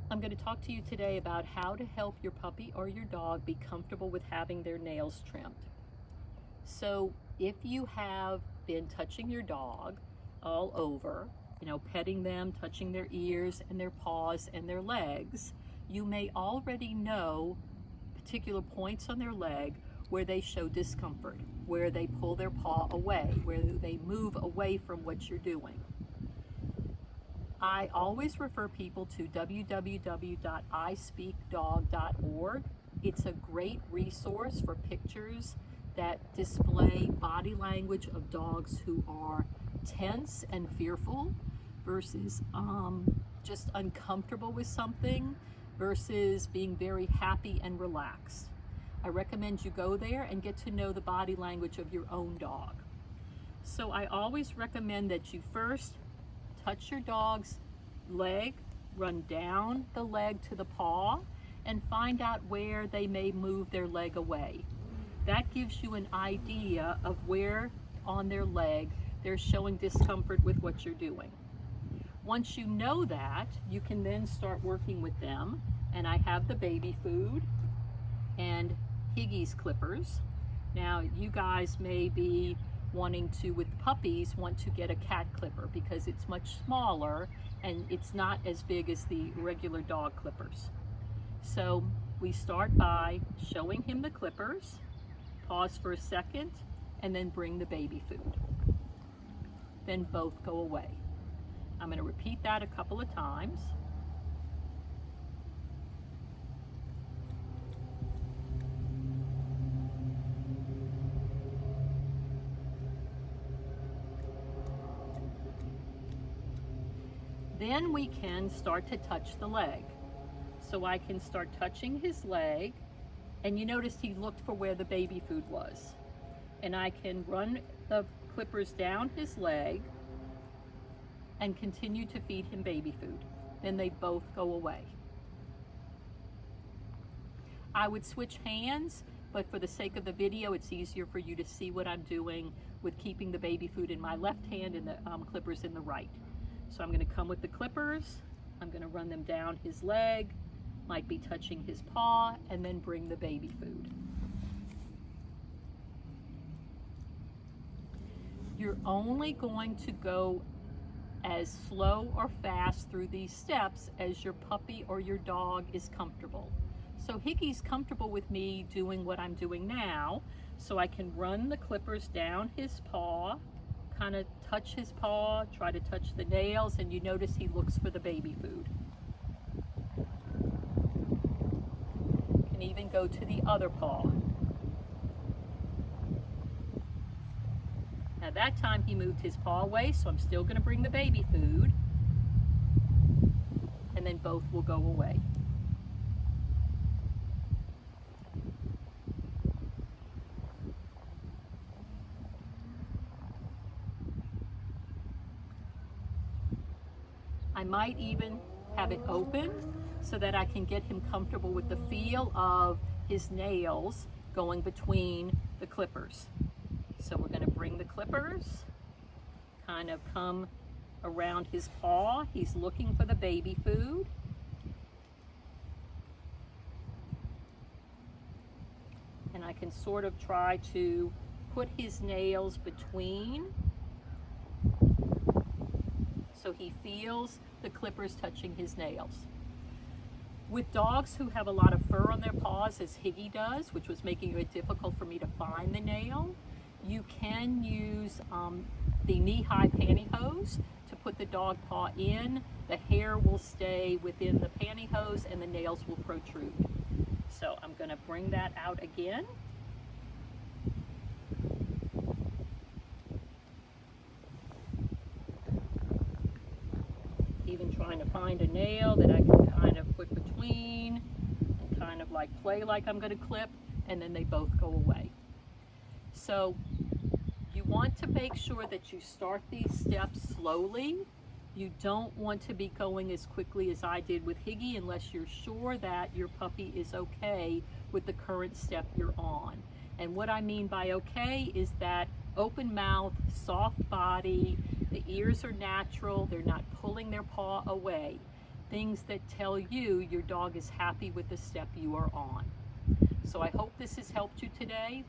I'm going to talk to you today about how to help your puppy or your dog be comfortable with having their nails trimmed. So if you have been touching your dog all over, petting them, touching their ears and their paws and their legs, you may already know particular points on their leg where they show discomfort, where they pull their paw away, where they move away from what you're doing. I always refer people to www.ispeakdog.org. It's a great resource for pictures that display body language of dogs who are tense and fearful versus just uncomfortable with something versus being very happy and relaxed. I recommend you go there and get to know the body language of your own dog. So I always recommend that you first touch your dog's leg, run down the leg to the paw, and find out where they may move their leg away. That gives you an idea of where on their leg they're showing discomfort with what you're doing. Once you know that, you can then start working with them. And I have the baby food and Higgy's clippers. Now, you guys may be wanting to, with puppies, want to get a cat clipper because it's much smaller and it's not as big as the regular dog clippers. So we start by showing him the clippers, pause for a second, and then bring the baby food. Then both go away. I'm going to repeat that a couple of times. Then we can start to touch the leg. So I can start touching his leg, and you noticed he looked for where the baby food was. And I can run the clippers down his leg and continue to feed him baby food. Then they both go away. I would switch hands, but for the sake of the video, it's easier for you to see what I'm doing with keeping the baby food in my left hand and the clippers in the right. So I'm going to come with the clippers, I'm going to run them down his leg, might be touching his paw, and then bring the baby food. You're only going to go as slow or fast through these steps as your puppy or your dog is comfortable. So Higgy's comfortable with me doing what I'm doing now, so I can run the clippers down his paw, kind of touch his paw, try to touch the nails, and you notice he looks for the baby food. Can even go to the other paw. Now that time he moved his paw away, so I'm still going to bring the baby food, and then both will go away. I might even have it open so that I can get him comfortable with the feel of his nails going between the clippers. So we're going to bring the clippers, kind of come around his paw. He's looking for the baby food. And I can sort of try to put his nails between so he feels the clippers touching his nails. With dogs who have a lot of fur on their paws, as Higgy does, which was making it difficult for me to find the nail, you can use the knee-high pantyhose to put the dog paw in. The hair will stay within the pantyhose and the nails will protrude. So I'm going to bring that out again. Even trying to find a nail that I can kind of put between and kind of like play like I'm going to clip, and then they both go away. So you want to make sure that you start these steps slowly. You don't want to be going as quickly as I did with Higgy unless you're sure that your puppy is okay with the current step you're on. And what I mean by okay is that open mouth, soft body, the ears are natural, they're not pulling their paw away. things that tell you your dog is happy with the step you are on. So I hope this has helped you today.